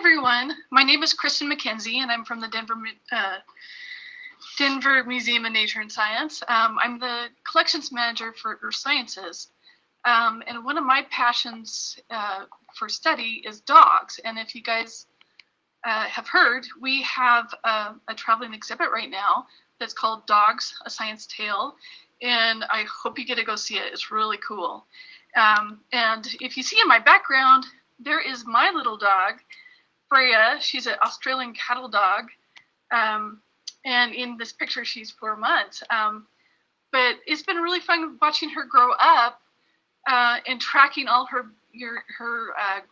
everyone. My name is Kristen McKenzie, and I'm from the Denver Museum of Nature and Science. I'm the collections manager for Earth Sciences. And one of my passions for study is dogs. And if you guys have heard, we have a traveling exhibit right now that's called Dogs, A Science Tale. And I hope you get to go see it. It's really cool. And if you see in my background, there is my little dog, Freya. She's an Australian cattle dog. And in this picture, she's 4 months. But it's been really fun watching her grow up and tracking all her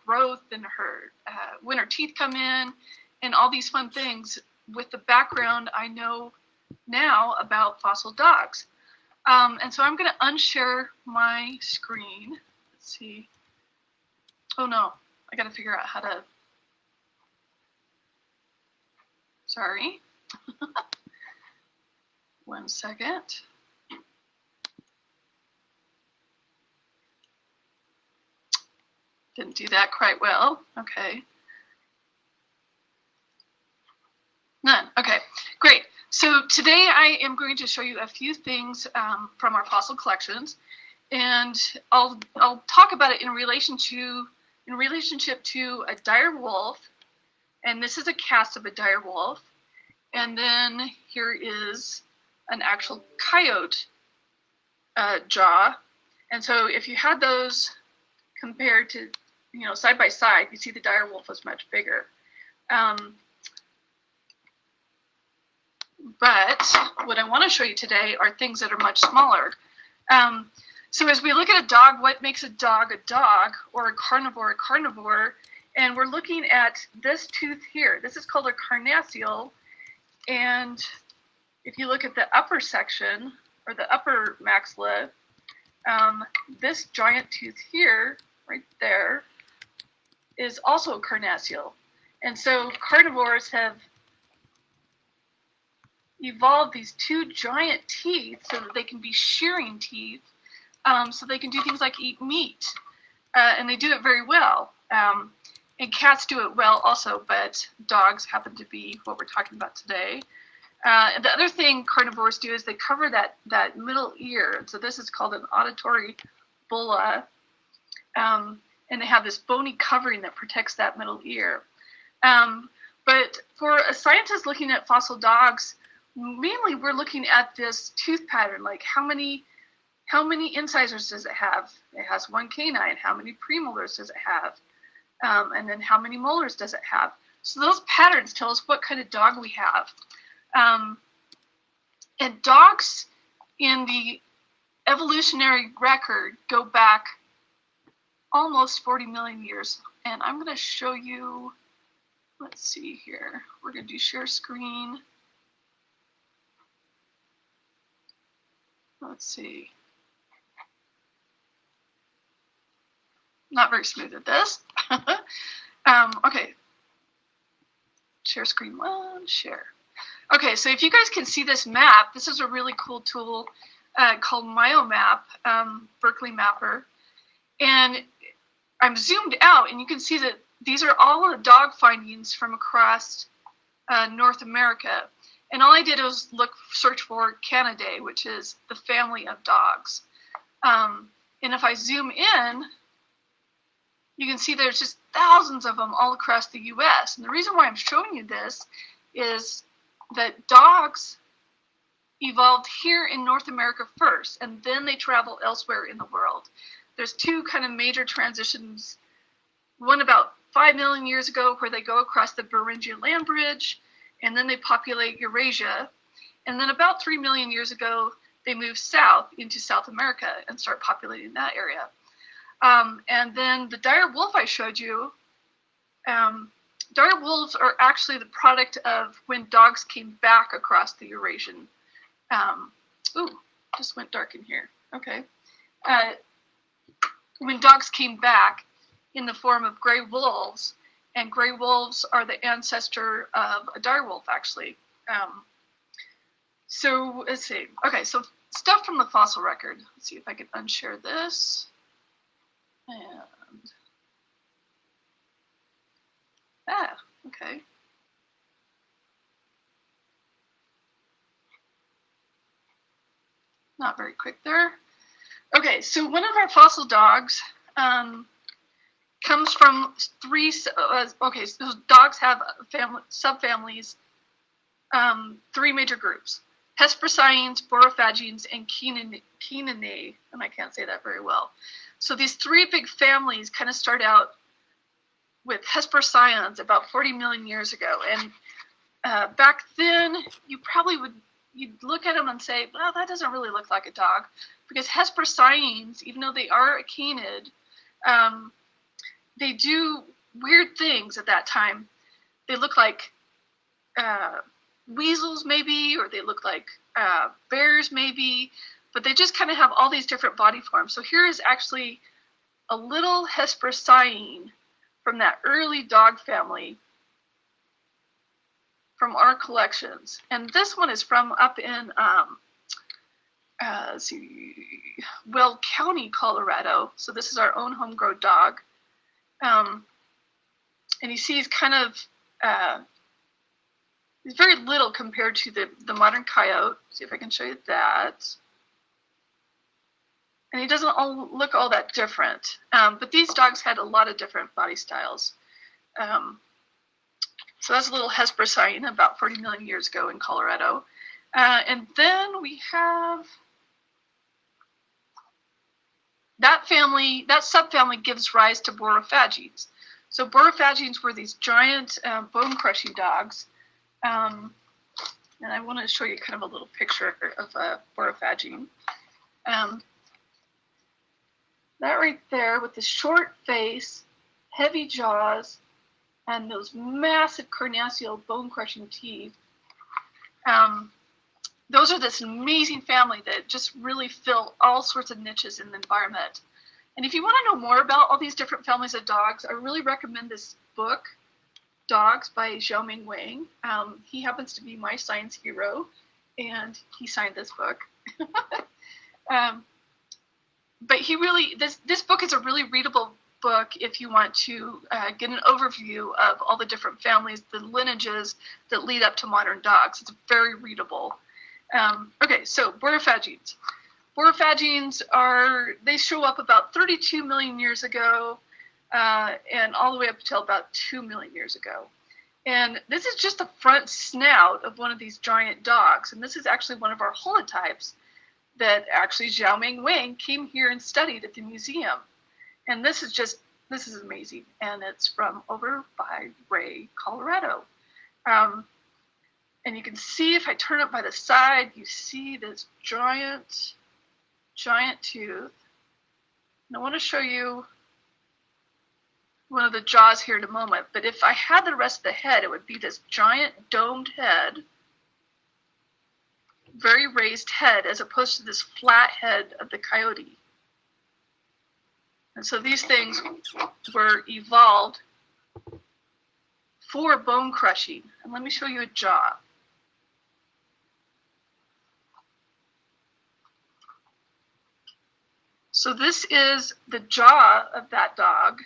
growth and her when her teeth come in and all these fun things with the background I know now about fossil dogs. And so I'm going to unshare my screen. Let's see. Oh no, I got to figure out how to. Sorry. 1 second. Didn't do that quite well. Okay. None. Okay, great. So today I am going to show you a few things from our fossil collections, and I'll talk about it in relationship to a dire wolf, and this is a cast of a dire wolf, and then here is an actual coyote jaw, and so if you had those compared to, side by side, you see the dire wolf was much bigger. But what I want to show you today are things that are much smaller. So as we look at a dog, what makes a dog, or a carnivore, and we're looking at this tooth here. This is called a carnassial, and if you look at the upper section, or the upper maxilla, this giant tooth here, right there, is also a carnassial. And so carnivores have evolved these two giant teeth so that they can be shearing teeth, so they can do things like eat meat, and they do it very well. And cats do it well also, but dogs happen to be what we're talking about today. And the other thing carnivores do is they cover that middle ear. So this is called an auditory bulla, and they have this bony covering that protects that middle ear. But for a scientist looking at fossil dogs, mainly we're looking at this tooth pattern, like how many incisors does it have? It has 1 canine. How many premolars does it have? And then how many molars does it have? So those patterns tell us what kind of dog we have. And dogs in the evolutionary record go back almost 40 million years. And I'm going to show you, let's see here. We're going to do share screen. Let's see. Not very smooth at this. Okay. Share screen 1, share. Okay, so if you guys can see this map, this is a really cool tool called MyoMap, Berkeley Mapper. And I'm zoomed out, and you can see that these are all the dog findings from across North America. And all I did was search for Canidae, which is the family of dogs. And if I zoom in, you can see there's just thousands of them all across the US. And the reason why I'm showing you this is that dogs evolved here in North America first, and then they travel elsewhere in the world. There's two kind of major transitions. One about 5 million years ago, where they go across the Beringia land bridge, and then they populate Eurasia. And then about 3 million years ago, they move south into South America and start populating that area. And then the dire wolf I showed you, dire wolves are actually the product of when dogs came back across the Eurasian. Ooh, just went dark in here. Okay. When dogs came back in the form of gray wolves, and gray wolves are the ancestor of a dire wolf, actually. So let's see. Okay, so stuff from the fossil record. Let's see if I can unshare this. And Ah, okay. Not very quick there. Okay, so one of our fossil dogs comes from three. Okay, so dogs have subfamilies, three major groups: Hesperocines, Borophagenes, and Cheninae, and I can't say that very well. So these three big families kind of start out with Hesperocines about 40 million years ago, and back then you'd look at them and say, well, that doesn't really look like a dog, because Hesperocines, even though they are a canid, they do weird things at that time. They look like weasels maybe, or they look like bears maybe, but they just kind of have all these different body forms. So here is actually a little Hesperocine from that early dog family from our collections. And this one is from up in Weld County, Colorado. So this is our own homegrown dog. And you see he's kind of, he's very little compared to the modern coyote. See if I can show you that. And he doesn't look all that different. But these dogs had a lot of different body styles. So that's a little Hesperocine about 40 million years ago in Colorado. And then we have that family, that subfamily gives rise to Borophagenes. So Borophagenes were these giant bone-crushing dogs. And I want to show you kind of a little picture of a Borophagene. That right there with the short face, heavy jaws, and those massive carnassial bone-crushing teeth. Those are this amazing family that just really fill all sorts of niches in the environment. And if you want to know more about all these different families of dogs, I really recommend this book, Dogs by Xiaoming Wang. He happens to be my science hero, and he signed this book. But he really, this book is a really readable book if you want to get an overview of all the different families, the lineages that lead up to modern dogs. It's very readable. Okay, so Borophagenes. Borophagenes they show up about 32 million years ago and all the way up until about 2 million years ago. And this is just the front snout of one of these giant dogs. And this is actually one of our holotypes that actually Xiaoming Wang came here and studied at the museum. And this is amazing. And it's from over by Ray, Colorado. And you can see if I turn it by the side, you see this giant tooth. And I want to show you one of the jaws here in a moment. But if I had the rest of the head, it would be this giant domed head, very raised head, as opposed to this flat head of the coyote. And so these things were evolved for bone crushing. And let me show you a jaw. So this is the jaw of that dog.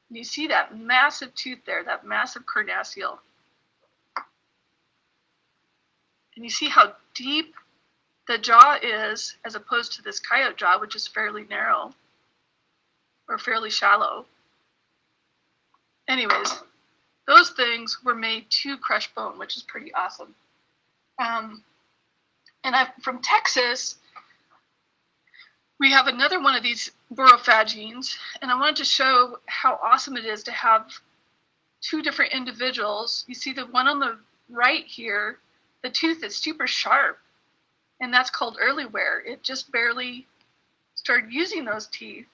And you see that massive tooth there, that massive carnassial. And you see how deep the jaw is as opposed to this coyote jaw, which is fairly narrow or fairly shallow. Anyways, those things were made to crush bone, which is pretty awesome. And I'm from Texas. We have another one of these Borophagenes, and I wanted to show how awesome it is to have two different individuals. You see the one on the right here, the tooth is super sharp, and that's called early wear. It just barely started using those teeth.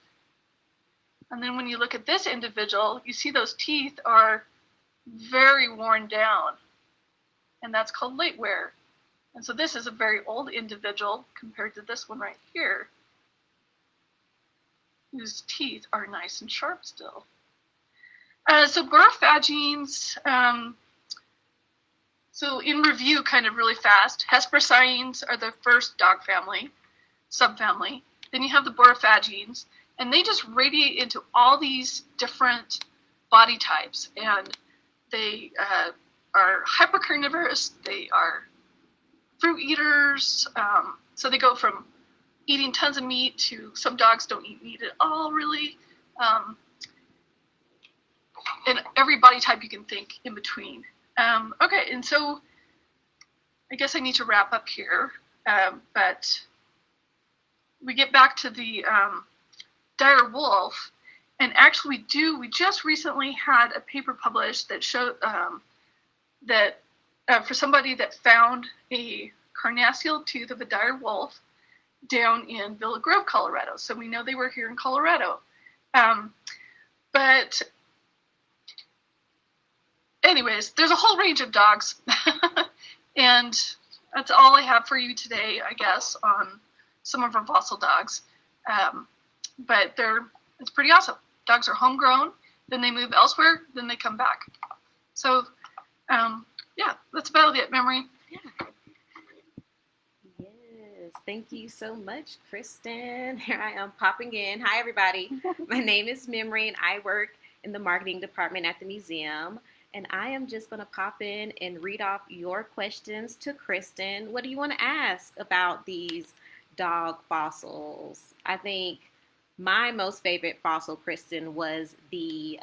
And then when you look at this individual, you see those teeth are very worn down, and that's called late wear. And so this is a very old individual compared to this one right here, whose teeth are nice and sharp still. So Borophagenes, so in review kind of really fast, Hesperocines are the first dog family, subfamily. Then you have the Borophagenes, and they just radiate into all these different body types, and they are hypercarnivorous. They are fruit eaters. So they go from eating tons of meat to some dogs don't eat meat at all, really. And every body type you can think in between. Okay, and so I guess I need to wrap up here, but we get back to the dire wolf, and actually we just recently had a paper published that showed that for somebody that found a carnassial tooth of a dire wolf down in Villa Grove, Colorado. So we know they were here in Colorado. But anyways, there's a whole range of dogs. And that's all I have for you today, I guess, on some of our fossil dogs. But it's pretty awesome. Dogs are homegrown, then they move elsewhere, then they come back. So, yeah, that's about it, Memory. Yeah. Yes, thank you so much, Kristen. Here I am popping in. Hi, everybody. My name is Memory, and I work in the marketing department at the museum. And I am just going to pop in and read off your questions to Kristen. What do you want to ask about these dog fossils? I think my most favorite fossil, Kristen, was the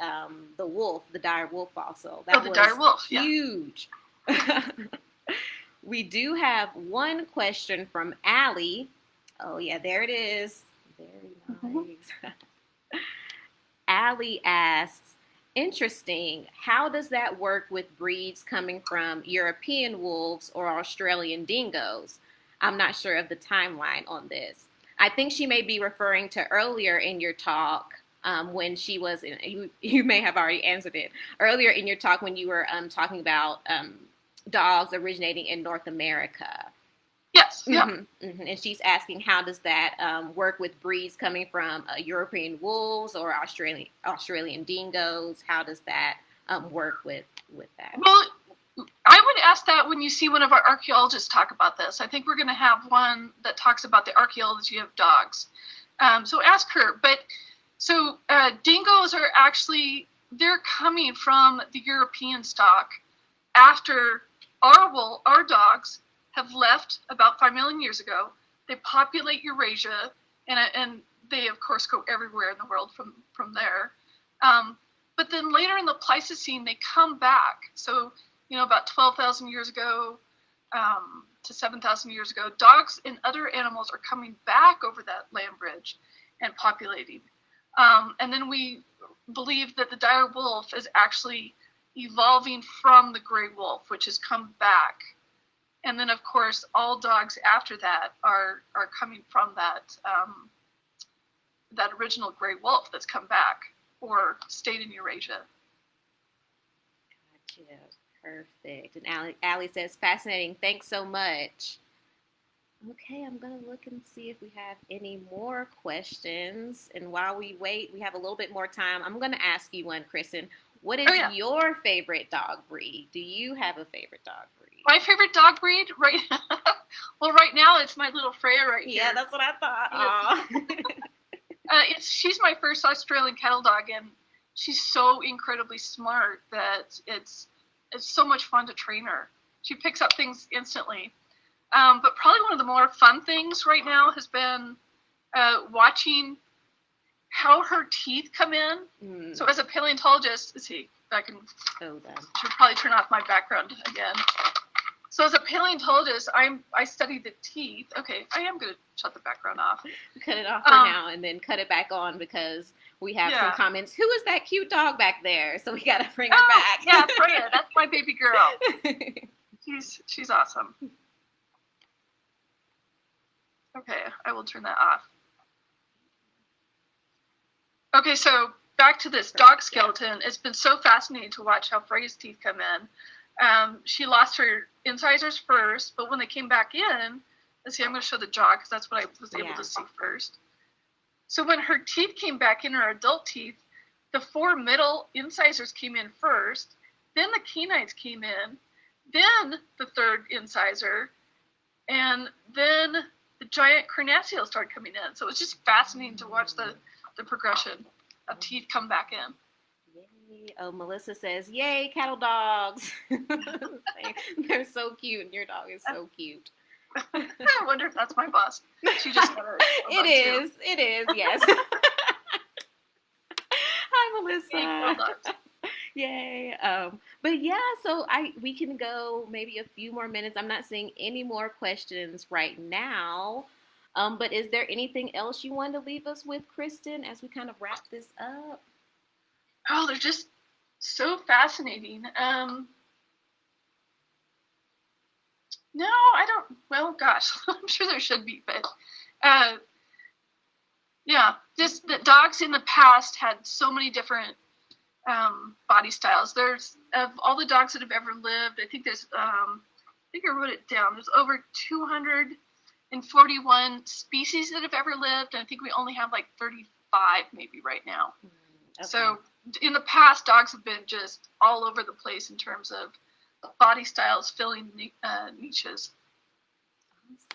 wolf, the dire wolf fossil. That the dire wolf, huge. Yeah. We do have one question from Allie. Oh, yeah, there it is. Very nice. Allie asks, interesting. How does that work with breeds coming from European wolves or Australian dingoes? I'm not sure of the timeline on this. I think she may be referring to earlier in your talk when she was, you may have already answered it, earlier in your talk when you were talking about dogs originating in North America. Yes, yeah. Mm-hmm, mm-hmm. And she's asking, how does that work with breeds coming from European wolves or Australian dingoes? How does that work with that? Well, I would ask that when you see one of our archaeologists talk about this. I think we're going to have one that talks about the archaeology of dogs. So ask her. But so dingoes are actually, they're coming from the European stock after our dogs have left about 5 million years ago. They populate Eurasia, and they, of course, go everywhere in the world from there. But then later in the Pleistocene, they come back. So, about 12,000 years ago to 7,000 years ago, dogs and other animals are coming back over that land bridge and populating. And then we believe that the dire wolf is actually evolving from the gray wolf, which has come back. And then, of course, all dogs after that are coming from that original gray wolf that's come back or stayed in Eurasia. Gotcha. Perfect. And Allie says, fascinating. Thanks so much. Okay, I'm going to look and see if we have any more questions. And while we wait, we have a little bit more time. I'm going to ask you one, Kristen. What is your favorite dog breed? Do you have a favorite dog breed? My favorite dog breed? Right now it's my little Freya right here. Yeah, that's what I thought. She's my first Australian cattle dog, and she's so incredibly smart that it's so much fun to train her. She picks up things instantly. But probably one of the more fun things right now has been watching how her teeth come in. So as a paleontologist, let's see if I can should probably turn off my background again. So as a paleontologist, I study the teeth. Okay, I am going to shut the background off. Cut it off for now and then cut it back on because we have some comments. Who is that cute dog back there? So we got to bring her back. Yeah, Freya. That's my baby girl. She's awesome. Okay, I will turn that off. Okay, so back to this dog skeleton. It's been so fascinating to watch how Freya's teeth come in. She lost her incisors first, but when they came back in, let's see, I'm going to show the jaw because that's what I was able to see first. So when her teeth came back in, her adult teeth, the 4 middle incisors came in first, then the canines came in, then the 3rd incisor, and then the giant carnassials started coming in. So it was just fascinating to watch the progression of teeth come back in. Oh, Melissa says, "Yay, cattle dogs! They're so cute, and your dog is so cute." I wonder if that's my boss. She just got a It is. Too. It is. Yes. Hi, Melissa. Yay. But yeah, so we can go maybe a few more minutes. I'm not seeing any more questions right now. But is there anything else you wanted to leave us with, Kristen, as we kind of wrap this up? Oh, they're just so fascinating. No, I don't. Well, gosh, I'm sure there should be, but yeah, just the dogs in the past had so many different body styles. There's of all the dogs that have ever lived. I think there's I think I wrote it down. There's over 241 species that have ever lived, and I think we only have like 35 maybe right now. Okay. So in the past, dogs have been just all over the place in terms of body styles, filling niches.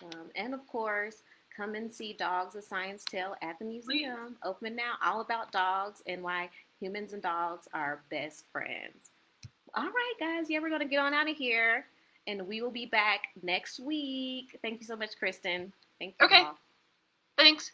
Awesome. And of course, come and see Dogs: A Science Tale at the museum. Please. Open now, all about dogs and why humans and dogs are best friends. All right, guys. Yeah, we're going to get on out of here, and we will be back next week. Thank you so much, Kristen. Thank you. Okay. All. Thanks.